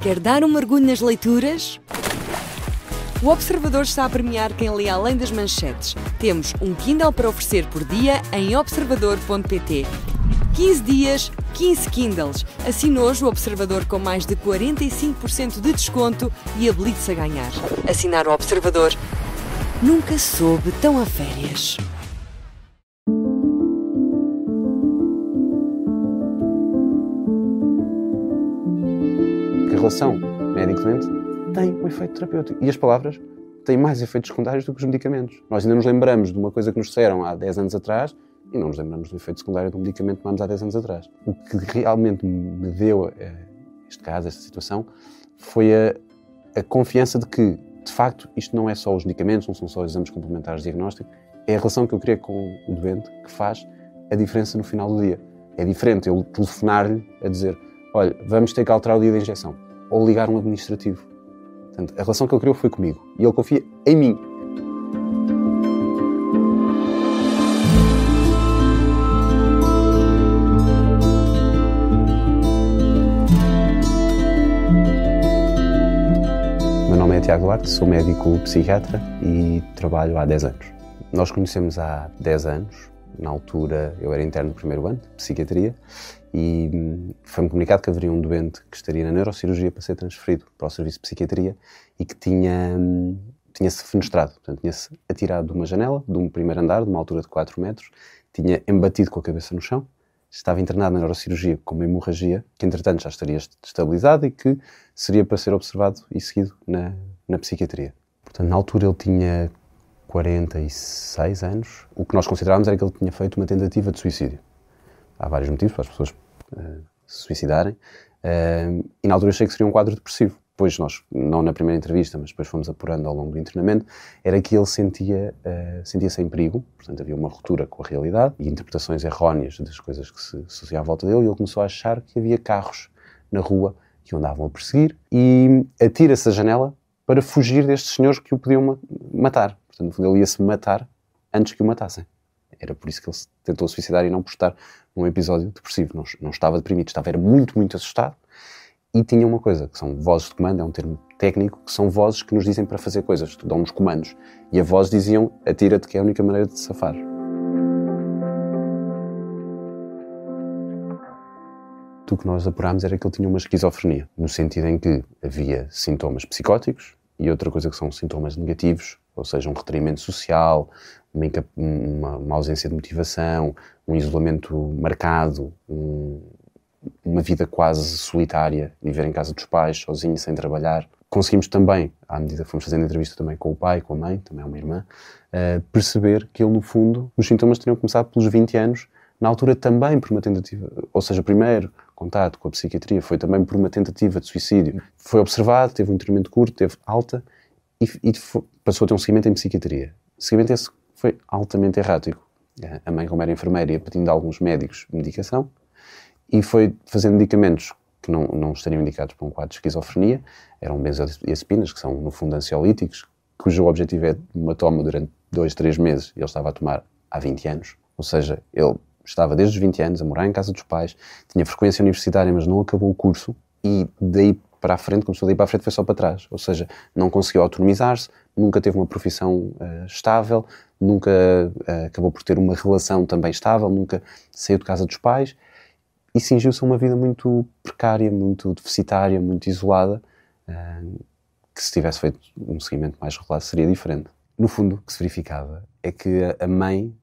Quer dar um mergulho nas leituras? O Observador está a premiar quem lê além das manchetes. Temos um Kindle para oferecer por dia em observador.pt. 15 dias, 15 Kindles. Assine hoje o Observador com mais de 45% de desconto e habilite-se a ganhar. Assinar o Observador. Nunca soube tão a férias. A relação médico-doente tem um efeito terapêutico. E as palavras têm mais efeitos secundários do que os medicamentos. Nós ainda nos lembramos de uma coisa que nos disseram há 10 anos atrás e não nos lembramos do efeito secundário de um medicamento que tomamos há 10 anos atrás. O que realmente me deu este caso, esta situação, foi a confiança de que, de facto, isto não é só os medicamentos, não são só os exames complementares de diagnóstico, é a relação que eu criei com o doente que faz a diferença no final do dia. É diferente eu telefonar-lhe a dizer: olha, vamos ter que alterar o dia da injeção, ou ligar um administrativo. Portanto, a relação que ele criou foi comigo e ele confia em mim. O meu nome é Tiago Duarte, sou médico psiquiatra e trabalho há 10 anos. Nós conhecemos há 10 anos, na altura eu era interno do primeiro ano de psiquiatria e foi-me comunicado que haveria um doente que estaria na neurocirurgia para ser transferido para o serviço de psiquiatria e que tinha-se fenestrado, portanto tinha-se atirado de uma janela, de um primeiro andar, de uma altura de 4 metros, tinha embatido com a cabeça no chão, estava internado na neurocirurgia com uma hemorragia que entretanto já estaria estabilizada e que seria para ser observado e seguido na psiquiatria. Portanto, na altura ele tinha 46 anos, o que nós considerávamos era que ele tinha feito uma tentativa de suicídio. Há vários motivos para as pessoas se suicidarem, e na altura achei que seria um quadro depressivo. Depois nós, não na primeira entrevista, mas depois fomos apurando ao longo do internamento, era que ele sentia-se em perigo, portanto havia uma ruptura com a realidade e interpretações erróneas das coisas que se associavam à volta dele, e ele começou a achar que havia carros na rua que o andavam a perseguir e atira-se da janela para fugir destes senhores que o podiam matar. Portanto, no fundo, ele ia-se matar antes que o matassem. Era por isso que ele se tentou suicidar e não por estar num episódio depressivo. Não estava deprimido, era muito, muito assustado. E tinha uma coisa, que são vozes de comando, é um termo técnico, que são vozes que nos dizem para fazer coisas, dão-nos comandos. E a voz diziam: atira-te, que é a única maneira de te safar. O que nós apurámos era que ele tinha uma esquizofrenia, no sentido em que havia sintomas psicóticos e outra coisa que são sintomas negativos, ou seja, um retraimento social, uma ausência de motivação, um isolamento marcado, uma vida quase solitária, viver em casa dos pais, sozinho, sem trabalhar. Conseguimos também, à medida que fomos fazendo entrevista também com o pai, com a mãe, também é uma irmã, perceber que ele, no fundo, os sintomas teriam começado pelos 20 anos, na altura também por uma tentativa, ou seja, o primeiro contato com a psiquiatria foi também por uma tentativa de suicídio. Foi observado, teve um internamento curto, teve alta e passou a ter um seguimento em psiquiatria. O seguimento esse foi altamente errático. A mãe, como era enfermeira, ia pedindo a alguns médicos medicação e foi fazendo medicamentos que não estariam indicados para um quadro de esquizofrenia. Eram benzodiazepinas, que são, no fundo, ansiolíticos, cujo objetivo é uma toma durante 2-3 meses e ele estava a tomar há 20 anos. Ou seja, ele estava desde os 20 anos a morar em casa dos pais, tinha frequência universitária, mas não acabou o curso e daí para a frente, começou daí para a frente, foi só para trás. Ou seja, não conseguiu autonomizar-se, nunca teve uma profissão estável, nunca acabou por ter uma relação também estável, nunca saiu de casa dos pais e cingiu-se a uma vida muito precária, muito deficitária, muito isolada, que se tivesse feito um seguimento mais regular seria diferente. No fundo, o que se verificava é que a mãe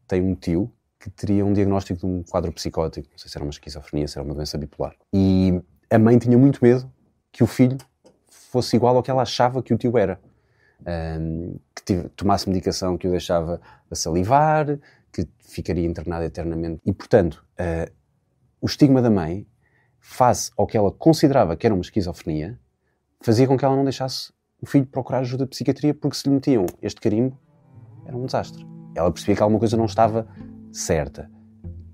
tem um tio que teria um diagnóstico de um quadro psicótico, não sei se era uma esquizofrenia, se era uma doença bipolar. E a mãe tinha muito medo que o filho fosse igual ao que ela achava que o tio era. Que tomasse medicação que o deixava a salivar, que ficaria internado eternamente. E, portanto, o estigma da mãe, face ao que ela considerava que era uma esquizofrenia, fazia com que ela não deixasse o filho procurar ajuda de psiquiatria, porque se lhe metiam este carimbo, era um desastre. Ela percebia que alguma coisa não estava certa.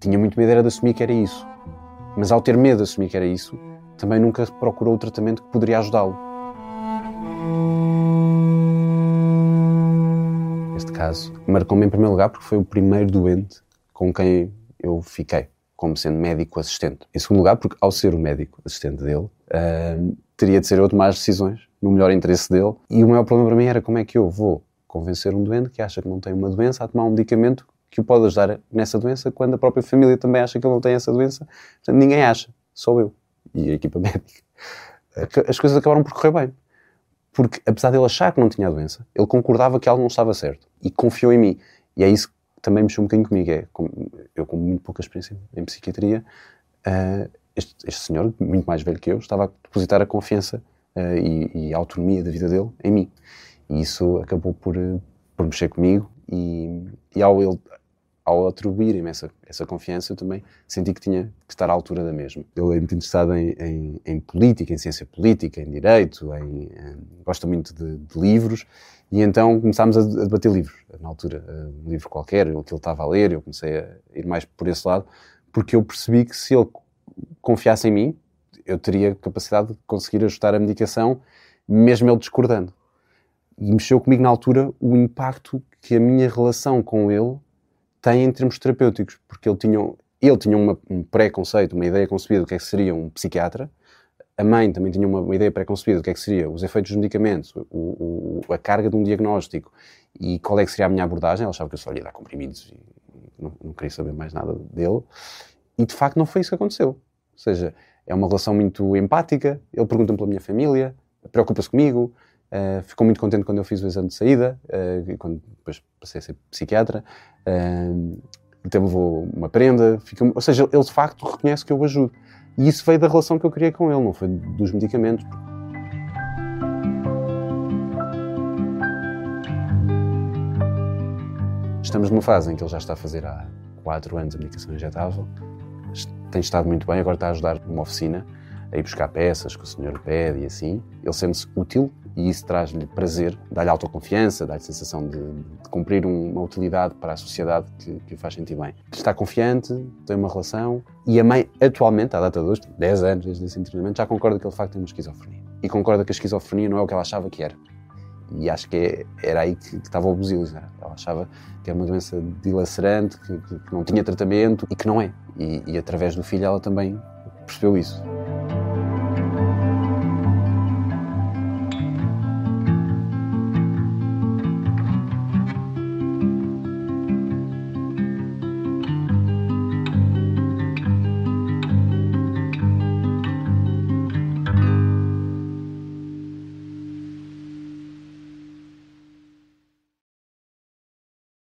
Tinha muito medo de assumir que era isso. Mas ao ter medo de assumir que era isso, também nunca procurou o tratamento que poderia ajudá-lo. Este caso marcou-me em primeiro lugar porque foi o primeiro doente com quem eu fiquei, como sendo médico assistente. Em segundo lugar, porque ao ser o médico assistente dele, Teria de ser eu a tomar as decisões no melhor interesse dele. E o maior problema para mim era como é que eu vou convencer um doente que acha que não tem uma doença a tomar um medicamento que o pode ajudar nessa doença, quando a própria família também acha que ele não tem essa doença. Portanto, ninguém acha, só eu e a equipa médica. As coisas acabaram por correr bem. Porque, apesar de ele achar que não tinha a doença, ele concordava que algo não estava certo e confiou em mim. E é isso que também mexeu um bocadinho comigo. Eu, com muito pouca experiência em psiquiatria, este senhor, muito mais velho que eu, estava a depositar a confiança e a autonomia da vida dele em mim. E isso acabou por mexer comigo e ao atribuir-me essa confiança, eu também senti que tinha que estar à altura da mesma. Ele é muito interessado em política, em ciência política, em direito, gosta muito de livros, e então começámos a debater livros. Na altura, um livro qualquer, o que ele estava a ler, eu comecei a ir mais por esse lado, porque eu percebi que se ele confiasse em mim, eu teria capacidade de conseguir ajustar a medicação, mesmo ele discordando. E mexeu comigo na altura o impacto que a minha relação com ele tem em termos terapêuticos, porque ele tinha um pré-conceito, uma ideia concebida do que é que seria um psiquiatra. A mãe também tinha uma ideia pré-concebida do que é que seria os efeitos dos medicamentos, a carga de um diagnóstico e qual é que seria a minha abordagem. Ela achava que eu só ia dar comprimidos e não queria saber mais nada dele. E de facto não foi isso que aconteceu. Ou seja, é uma relação muito empática, ele pergunta-me pela minha família, preocupa-se comigo, ficou muito contente quando eu fiz o exame de saída, quando depois passei a ser psiquiatra, até levou uma prenda, ou seja, ele de facto reconhece que eu o ajudo. E isso veio da relação que eu criei com ele, não foi dos medicamentos. Estamos numa fase em que ele já está a fazer há 4 anos a medicação injetável, tem estado muito bem, agora está a ajudar numa oficina, a ir buscar peças que o senhor pede e assim. Ele sente-se útil e isso traz-lhe prazer, dá-lhe autoconfiança, dá-lhe sensação de cumprir uma utilidade para a sociedade que o faz sentir bem. Está confiante, tem uma relação e a mãe, atualmente, à data de hoje, 10 anos desde esse internamento, já concorda que ele de facto tem uma esquizofrenia. E concorda que a esquizofrenia não é o que ela achava que era. E acho que era aí que estava o busilho. Ela achava que era uma doença dilacerante, que não tinha tratamento e que não é. E através do filho ela também percebeu isso.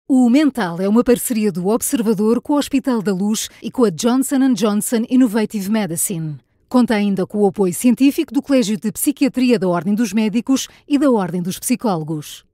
O Mental é uma parceria do Observador com o Hospital da Luz e com a Johnson & Johnson Innovative Medicine. Conta ainda com o apoio científico do Colégio de Psiquiatria da Ordem dos Médicos e da Ordem dos Psicólogos.